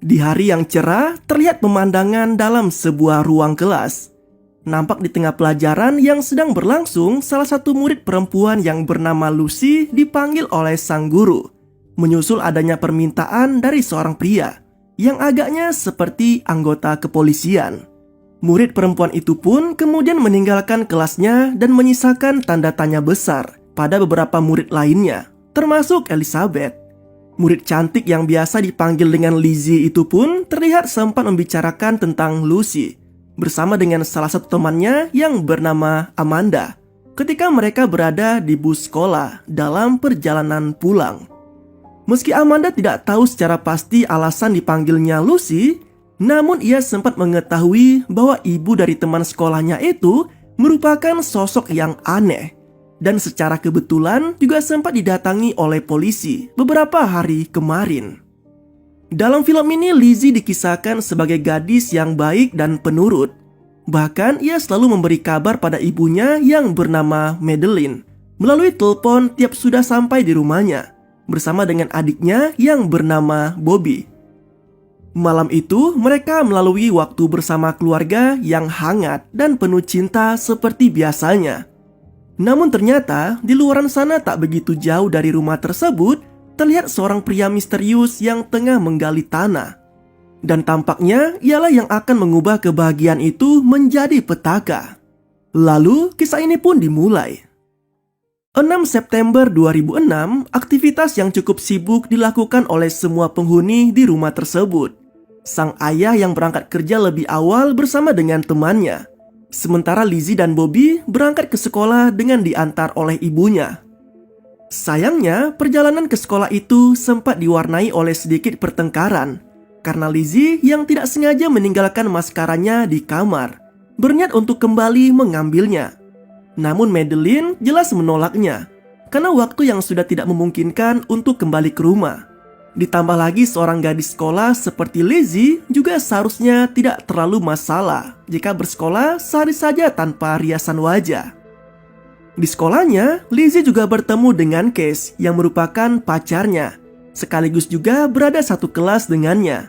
Di hari yang cerah, terlihat pemandangan dalam sebuah ruang kelas. Nampak di tengah pelajaran yang sedang berlangsung, salah satu murid perempuan yang bernama Lucy dipanggil oleh sang guru. Menyusul adanya permintaan dari seorang pria yang agaknya seperti anggota kepolisian. Murid perempuan itu pun kemudian meninggalkan kelasnya dan menyisakan tanda tanya besar pada beberapa murid lainnya, termasuk Elizabeth. Murid cantik yang biasa dipanggil dengan Lizzie itu pun terlihat sempat membicarakan tentang Lucy bersama dengan salah satu temannya yang bernama Amanda ketika mereka berada di bus sekolah dalam perjalanan pulang. Meski Amanda tidak tahu secara pasti alasan dipanggilnya Lucy, namun ia sempat mengetahui bahwa ibu dari teman sekolahnya itu merupakan sosok yang aneh dan secara kebetulan juga sempat didatangi oleh polisi beberapa hari kemarin. Dalam film ini, Lizzie dikisahkan sebagai gadis yang baik dan penurut. Bahkan ia selalu memberi kabar pada ibunya yang bernama Madeline melalui telepon tiap sudah sampai di rumahnya bersama dengan adiknya yang bernama Bobby. Malam itu mereka melalui waktu bersama keluarga yang hangat dan penuh cinta seperti biasanya. Namun ternyata di luaran sana tak begitu jauh dari rumah tersebut terlihat seorang pria misterius yang tengah menggali tanah. Dan tampaknya ialah yang akan mengubah kebahagiaan itu menjadi petaka. Lalu kisah ini pun dimulai. 6 September 2006, aktivitas yang cukup sibuk dilakukan oleh semua penghuni di rumah tersebut. Sang ayah yang berangkat kerja lebih awal bersama dengan temannya. Sementara Lizzie dan Bobby berangkat ke sekolah dengan diantar oleh ibunya. Sayangnya, perjalanan ke sekolah itu sempat diwarnai oleh sedikit pertengkaran karena Lizzie yang tidak sengaja meninggalkan maskaranya di kamar, berniat untuk kembali mengambilnya. Namun Madeline jelas menolaknya karena waktu yang sudah tidak memungkinkan untuk kembali ke rumah. Ditambah lagi seorang gadis sekolah seperti Lizzie juga seharusnya tidak terlalu masalah jika bersekolah sehari saja tanpa riasan wajah. Di sekolahnya, Lizzie juga bertemu dengan Case yang merupakan pacarnya, sekaligus juga berada satu kelas dengannya.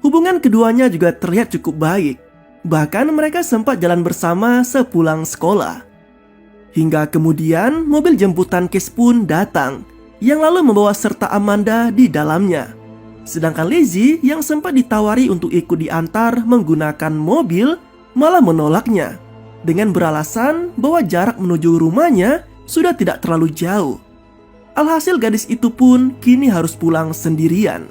Hubungan keduanya juga terlihat cukup baik, bahkan mereka sempat jalan bersama sepulang sekolah. Hingga kemudian mobil jemputan Case pun datang, yang lalu membawa serta Amanda di dalamnya. Sedangkan Lizzie yang sempat ditawari untuk ikut diantar menggunakan mobil malah menolaknya dengan beralasan bahwa jarak menuju rumahnya sudah tidak terlalu jauh. Alhasil gadis itu pun kini harus pulang sendirian.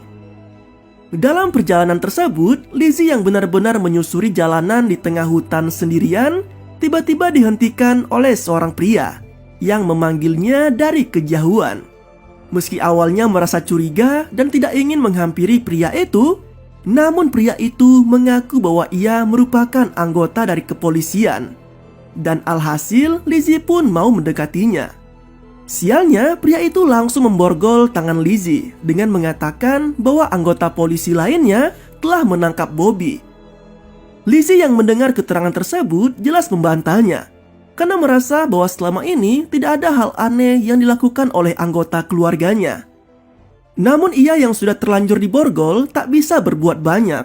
Dalam perjalanan tersebut, Lizzie yang benar-benar menyusuri jalanan di tengah hutan sendirian tiba-tiba dihentikan oleh seorang pria yang memanggilnya dari kejauhan. Meski awalnya merasa curiga dan tidak ingin menghampiri pria itu, namun pria itu mengaku bahwa ia merupakan anggota dari kepolisian. Dan alhasil Lizzie pun mau mendekatinya. Sialnya, pria itu langsung memborgol tangan Lizzie dengan mengatakan bahwa anggota polisi lainnya telah menangkap Bobby. Lizzie yang mendengar keterangan tersebut jelas membantahnya karena merasa bahwa selama ini tidak ada hal aneh yang dilakukan oleh anggota keluarganya. Namun ia yang sudah terlanjur diborgol tak bisa berbuat banyak.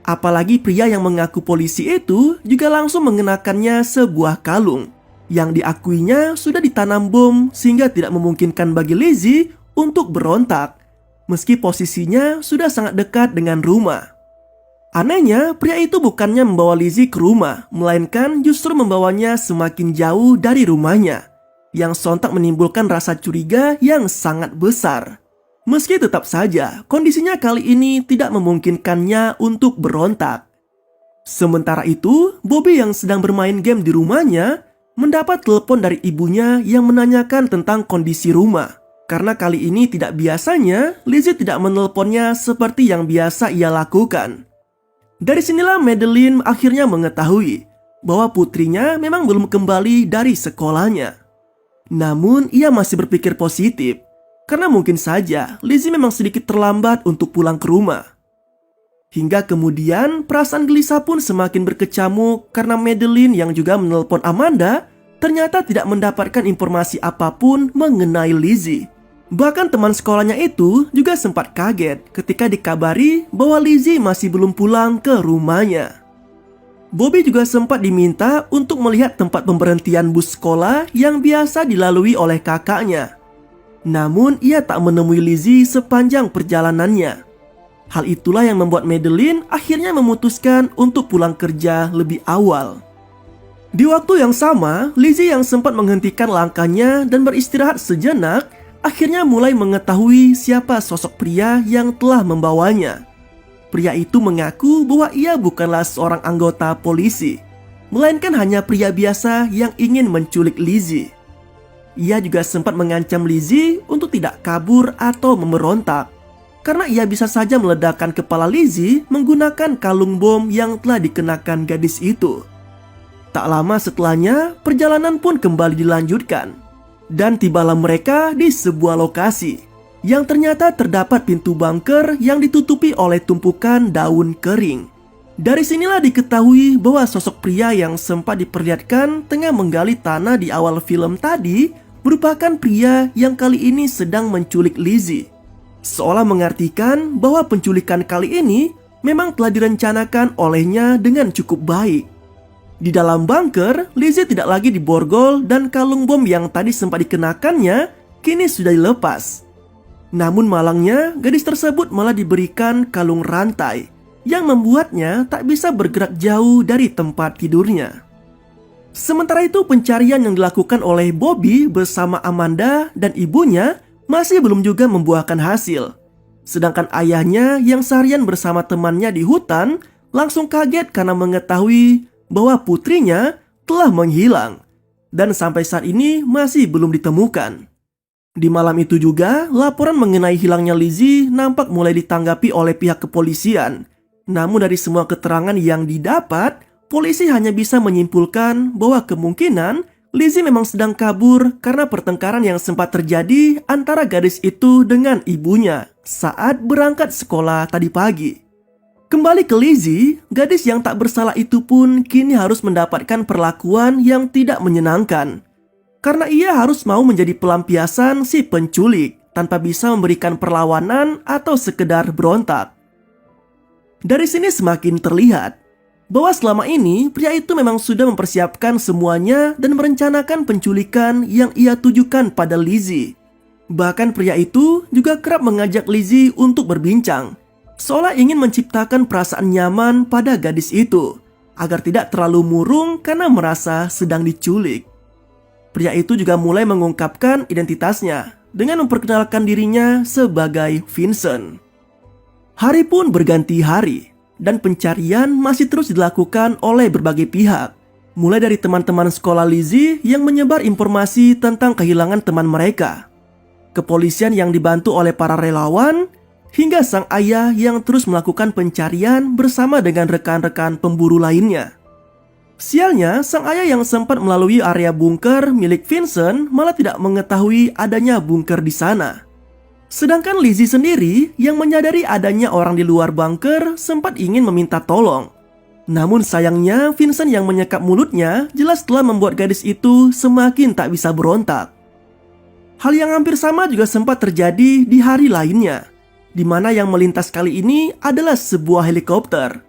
Apalagi pria yang mengaku polisi itu juga langsung mengenakannya sebuah kalung yang diakuinya sudah ditanam bom sehingga tidak memungkinkan bagi Lizzie untuk berontak meski posisinya sudah sangat dekat dengan rumah. Anehnya, pria itu bukannya membawa Lizzie ke rumah, melainkan justru membawanya semakin jauh dari rumahnya, yang sontak menimbulkan rasa curiga yang sangat besar. Meski tetap saja, kondisinya kali ini tidak memungkinkannya untuk berontak. Sementara itu, Bobby yang sedang bermain game di rumahnya mendapat telepon dari ibunya yang menanyakan tentang kondisi rumah. Karena kali ini tidak biasanya, Lizzie tidak menelponnya seperti yang biasa ia lakukan. Dari sinilah Madeline akhirnya mengetahui bahwa putrinya memang belum kembali dari sekolahnya. Namun ia masih berpikir positif, karena mungkin saja Lizzie memang sedikit terlambat untuk pulang ke rumah. Hingga kemudian perasaan gelisah pun semakin berkecamuk karena Madeline yang juga menelpon Amanda ternyata tidak mendapatkan informasi apapun mengenai Lizzie. Bahkan teman sekolahnya itu juga sempat kaget ketika dikabari bahwa Lizzie masih belum pulang ke rumahnya. Bobby juga sempat diminta untuk melihat tempat pemberhentian bus sekolah yang biasa dilalui oleh kakaknya. Namun ia tak menemui Lizzie sepanjang perjalanannya. Hal itulah yang membuat Madeline akhirnya memutuskan untuk pulang kerja lebih awal. Di waktu yang sama, Lizzie yang sempat menghentikan langkahnya dan beristirahat sejenak akhirnya mulai mengetahui siapa sosok pria yang telah membawanya. Pria itu mengaku bahwa ia bukanlah seorang anggota polisi, melainkan hanya pria biasa yang ingin menculik Lizzie. Ia juga sempat mengancam Lizzie untuk tidak kabur atau memberontak, karena ia bisa saja meledakkan kepala Lizzie menggunakan kalung bom yang telah dikenakan gadis itu. Tak lama setelahnya, perjalanan pun kembali dilanjutkan. Dan tibalah mereka di sebuah lokasi yang ternyata terdapat pintu bunker yang ditutupi oleh tumpukan daun kering. Dari sinilah diketahui bahwa sosok pria yang sempat diperlihatkan tengah menggali tanah di awal film tadi merupakan pria yang kali ini sedang menculik Lizzie. Seolah mengartikan bahwa penculikan kali ini memang telah direncanakan olehnya dengan cukup baik. Di dalam bunker, Lizzie tidak lagi diborgol dan kalung bom yang tadi sempat dikenakannya kini sudah dilepas. Namun malangnya, gadis tersebut malah diberikan kalung rantai yang membuatnya tak bisa bergerak jauh dari tempat tidurnya. Sementara itu, pencarian yang dilakukan oleh Bobby bersama Amanda dan ibunya masih belum juga membuahkan hasil. Sedangkan ayahnya yang seharian bersama temannya di hutan langsung kaget karena mengetahui bahwa putrinya telah menghilang dan sampai saat ini masih belum ditemukan. Di malam itu juga, laporan mengenai hilangnya Lizzie nampak mulai ditanggapi oleh pihak kepolisian. Namun dari semua keterangan yang didapat, polisi hanya bisa menyimpulkan bahwa kemungkinan Lizzie memang sedang kabur karena pertengkaran yang sempat terjadi antara gadis itu dengan ibunya saat berangkat sekolah tadi pagi. Kembali ke Lizzie, gadis yang tak bersalah itu pun kini harus mendapatkan perlakuan yang tidak menyenangkan. Karena ia harus mau menjadi pelampiasan si penculik tanpa bisa memberikan perlawanan atau sekedar berontak. Dari sini semakin terlihat bahwa selama ini pria itu memang sudah mempersiapkan semuanya dan merencanakan penculikan yang ia tujukan pada Lizzie. Bahkan pria itu juga kerap mengajak Lizzie untuk berbincang, seolah ingin menciptakan perasaan nyaman pada gadis itu agar tidak terlalu murung karena merasa sedang diculik. Pria itu juga mulai mengungkapkan identitasnya dengan memperkenalkan dirinya sebagai Vincent. Hari pun berganti hari dan pencarian masih terus dilakukan oleh berbagai pihak. Mulai dari teman-teman sekolah Lizzie yang menyebar informasi tentang kehilangan teman mereka, kepolisian yang dibantu oleh para relawan, hingga sang ayah yang terus melakukan pencarian bersama dengan rekan-rekan pemburu lainnya. Sialnya, sang ayah yang sempat melalui area bunker milik Vincent malah tidak mengetahui adanya bunker di sana. Sedangkan Lizzie sendiri yang menyadari adanya orang di luar bunker sempat ingin meminta tolong. Namun sayangnya Vincent yang menyekap mulutnya jelas telah membuat gadis itu semakin tak bisa berontak. Hal yang hampir sama juga sempat terjadi di hari lainnya, di mana yang melintas kali ini adalah sebuah helikopter.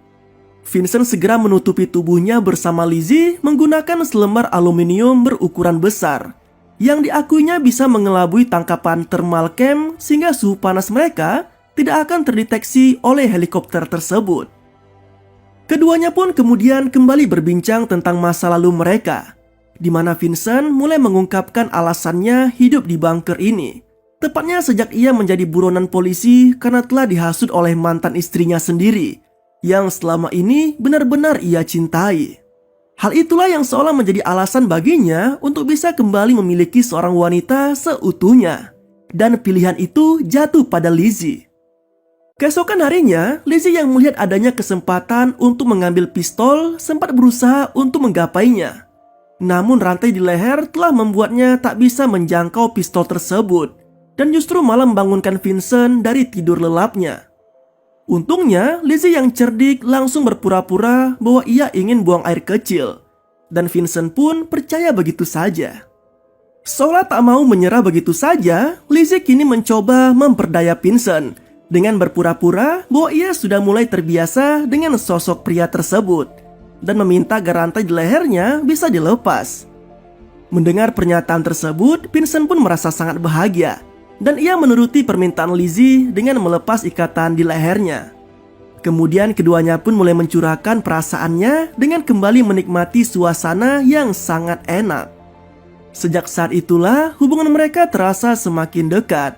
Vincent segera menutupi tubuhnya bersama Lizzie menggunakan selembar aluminium berukuran besar yang diakuinya bisa mengelabui tangkapan thermal cam sehingga suhu panas mereka tidak akan terdeteksi oleh helikopter tersebut. Keduanya pun kemudian kembali berbincang tentang masa lalu mereka, di mana Vincent mulai mengungkapkan alasannya hidup di bunker ini. Tepatnya sejak ia menjadi buronan polisi karena telah dihasut oleh mantan istrinya sendiri yang selama ini benar-benar ia cintai. Hal itulah yang seolah menjadi alasan baginya untuk bisa kembali memiliki seorang wanita seutuhnya. Dan pilihan itu jatuh pada Lizzie. Keesokan harinya, Lizzie yang melihat adanya kesempatan untuk mengambil pistol sempat berusaha untuk menggapainya. Namun rantai di leher telah membuatnya tak bisa menjangkau pistol tersebut dan justru malah membangunkan Vincent dari tidur lelapnya. Untungnya, Lizzie yang cerdik langsung berpura-pura bahwa ia ingin buang air kecil. Dan Vincent pun percaya begitu saja. Seolah tak mau menyerah begitu saja, Lizzie kini mencoba memperdaya Vincent dengan berpura-pura bahwa ia sudah mulai terbiasa dengan sosok pria tersebut dan meminta agar rantai di lehernya bisa dilepas. Mendengar pernyataan tersebut, Vincent pun merasa sangat bahagia dan ia menuruti permintaan Lizzie dengan melepas ikatan di lehernya. Kemudian keduanya pun mulai mencurahkan perasaannya dengan kembali menikmati suasana yang sangat enak. Sejak saat itulah hubungan mereka terasa semakin dekat.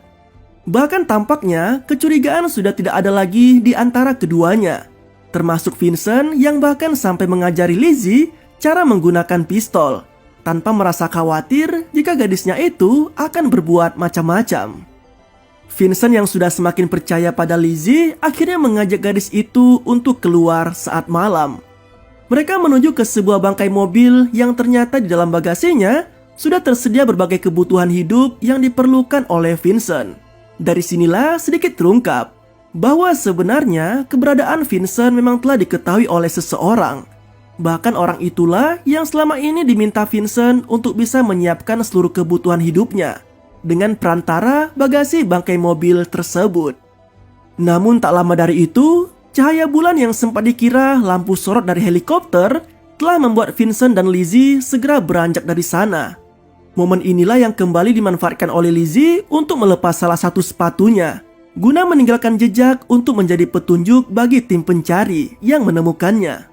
Bahkan tampaknya kecurigaan sudah tidak ada lagi di antara keduanya. Termasuk Vincent yang bahkan sampai mengajari Lizzie cara menggunakan pistol tanpa merasa khawatir jika gadisnya itu akan berbuat macam-macam. Vincent yang sudah semakin percaya pada Lizzie akhirnya mengajak gadis itu untuk keluar saat malam. Mereka menuju ke sebuah bangkai mobil yang ternyata di dalam bagasinya sudah tersedia berbagai kebutuhan hidup yang diperlukan oleh Vincent. Dari sinilah sedikit terungkap bahwa sebenarnya keberadaan Vincent memang telah diketahui oleh seseorang. Bahkan orang itulah yang selama ini diminta Vincent untuk bisa menyiapkan seluruh kebutuhan hidupnya dengan perantara bagasi bangkai mobil tersebut. Namun tak lama dari itu, cahaya bulan yang sempat dikira lampu sorot dari helikopter telah membuat Vincent dan Lizzie segera beranjak dari sana. Momen inilah yang kembali dimanfaatkan oleh Lizzie untuk melepas salah satu sepatunya, guna meninggalkan jejak untuk menjadi petunjuk bagi tim pencari yang menemukannya.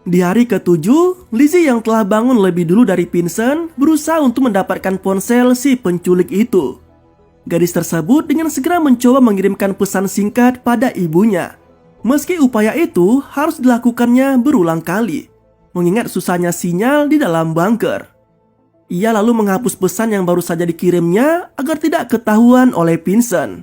Di hari ke-7, Lizzie yang telah bangun lebih dulu dari Vincent berusaha untuk mendapatkan ponsel si penculik itu. Gadis tersebut dengan segera mencoba mengirimkan pesan singkat pada ibunya. Meski upaya itu harus dilakukannya berulang kali, mengingat susahnya sinyal di dalam bunker. Ia lalu menghapus pesan yang baru saja dikirimnya agar tidak ketahuan oleh Vincent.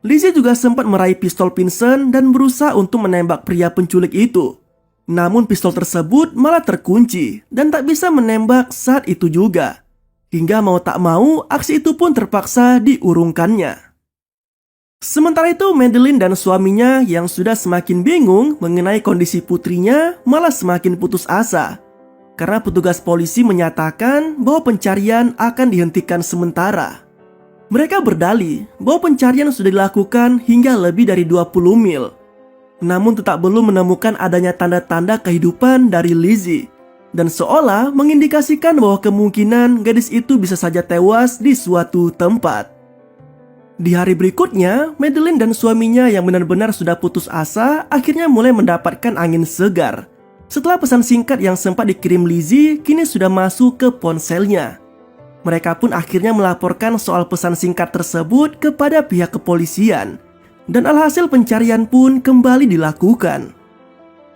Lizzie juga sempat meraih pistol Vincent dan berusaha untuk menembak pria penculik itu. Namun pistol tersebut malah terkunci dan tak bisa menembak saat itu juga. Hingga mau tak mau, aksi itu pun terpaksa diurungkannya. Sementara itu, Madeline dan suaminya yang sudah semakin bingung mengenai kondisi putrinya malah semakin putus asa. Karena petugas polisi menyatakan bahwa pencarian akan dihentikan sementara. Mereka berdalih bahwa pencarian sudah dilakukan hingga lebih dari 20 mil. Namun tetap belum menemukan adanya tanda-tanda kehidupan dari Lizzie. Dan seolah mengindikasikan bahwa kemungkinan gadis itu bisa saja tewas di suatu tempat. Di hari berikutnya, Madeline dan suaminya yang benar-benar sudah putus asa akhirnya mulai mendapatkan angin segar. Setelah pesan singkat yang sempat dikirim Lizzie kini sudah masuk ke ponselnya. Mereka pun akhirnya melaporkan soal pesan singkat tersebut kepada pihak kepolisian. Dan alhasil pencarian pun kembali dilakukan.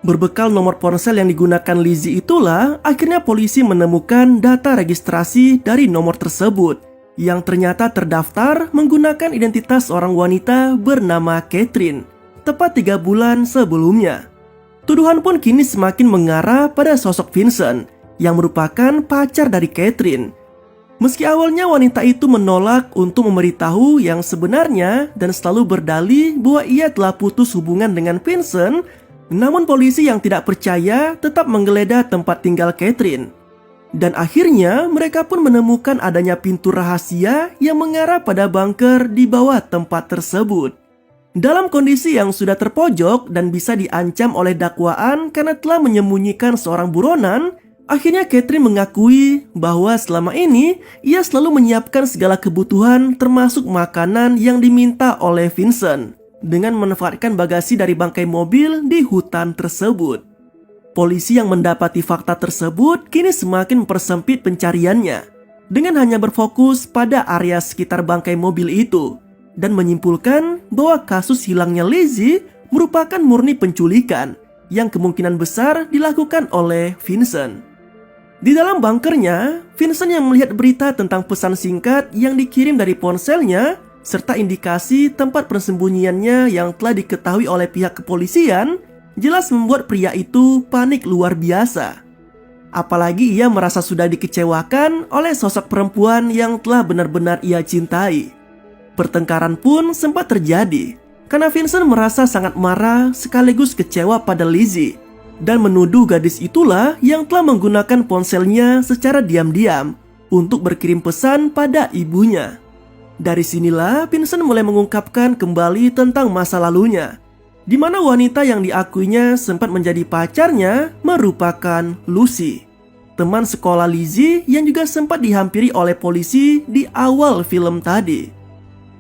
Berbekal nomor ponsel yang digunakan Lizzie itulah akhirnya polisi menemukan data registrasi dari nomor tersebut yang ternyata terdaftar menggunakan identitas seorang wanita bernama Catherine tepat 3 bulan sebelumnya. Tuduhan pun kini semakin mengarah pada sosok Vincent yang merupakan pacar dari Catherine. Meski awalnya wanita itu menolak untuk memberitahu yang sebenarnya dan selalu berdalih bahwa ia telah putus hubungan dengan Vincent, namun polisi yang tidak percaya tetap menggeledah tempat tinggal Catherine. Dan akhirnya mereka pun menemukan adanya pintu rahasia yang mengarah pada bunker di bawah tempat tersebut. Dalam kondisi yang sudah terpojok dan bisa diancam oleh dakwaan karena telah menyembunyikan seorang buronan, akhirnya Catherine mengakui bahwa selama ini ia selalu menyiapkan segala kebutuhan termasuk makanan yang diminta oleh Vincent dengan memanfaatkan bagasi dari bangkai mobil di hutan tersebut. Polisi yang mendapati fakta tersebut kini semakin mempersempit pencariannya dengan hanya berfokus pada area sekitar bangkai mobil itu dan menyimpulkan bahwa kasus hilangnya Lizzie merupakan murni penculikan yang kemungkinan besar dilakukan oleh Vincent. Di dalam bunkernya, Vincent yang melihat berita tentang pesan singkat yang dikirim dari ponselnya serta indikasi tempat persembunyiannya yang telah diketahui oleh pihak kepolisian jelas membuat pria itu panik luar biasa. Apalagi ia merasa sudah dikecewakan oleh sosok perempuan yang telah benar-benar ia cintai. Pertengkaran pun sempat terjadi karena Vincent merasa sangat marah sekaligus kecewa pada Lizzie dan menuduh gadis itulah yang telah menggunakan ponselnya secara diam-diam untuk berkirim pesan pada ibunya. Dari sinilah Vincent mulai mengungkapkan kembali tentang masa lalunya, di mana wanita yang diakuinya sempat menjadi pacarnya merupakan Lucy, teman sekolah Lizzie yang juga sempat dihampiri oleh polisi di awal film tadi.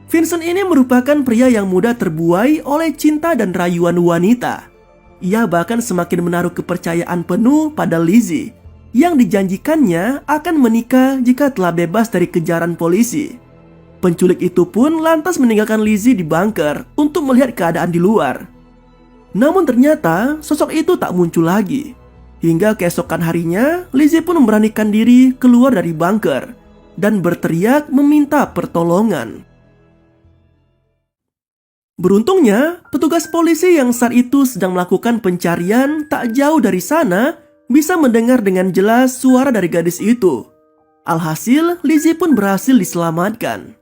Vincent ini merupakan pria yang mudah terbuai oleh cinta dan rayuan wanita. Ia bahkan semakin menaruh kepercayaan penuh pada Lizzie, yang dijanjikannya akan menikah jika telah bebas dari kejaran polisi. Penculik itu pun lantas meninggalkan Lizzie di bunker untuk melihat keadaan di luar. Namun ternyata sosok itu tak muncul lagi. Hingga keesokan harinya, Lizzie pun memberanikan diri keluar dari bunker dan berteriak meminta pertolongan. Beruntungnya, petugas polisi yang saat itu sedang melakukan pencarian tak jauh dari sana bisa mendengar dengan jelas suara dari gadis itu. Alhasil, Lizzie pun berhasil diselamatkan.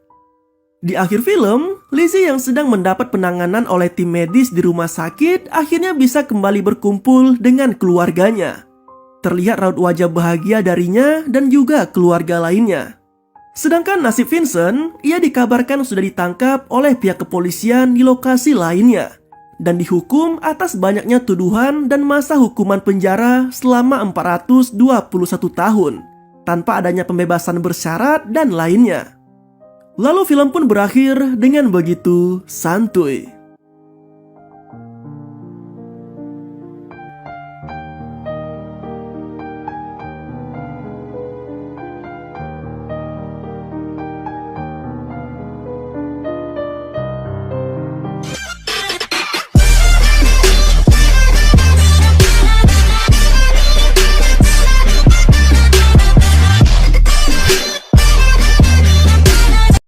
Di akhir film, Lizzie yang sedang mendapat penanganan oleh tim medis di rumah sakit akhirnya bisa kembali berkumpul dengan keluarganya. Terlihat raut wajah bahagia darinya dan juga keluarga lainnya. Sedangkan nasib Vincent, ia dikabarkan sudah ditangkap oleh pihak kepolisian di lokasi lainnya dan dihukum atas banyaknya tuduhan dan masa hukuman penjara selama 421 tahun tanpa adanya pembebasan bersyarat dan lainnya. Lalu film pun berakhir dengan begitu santuy.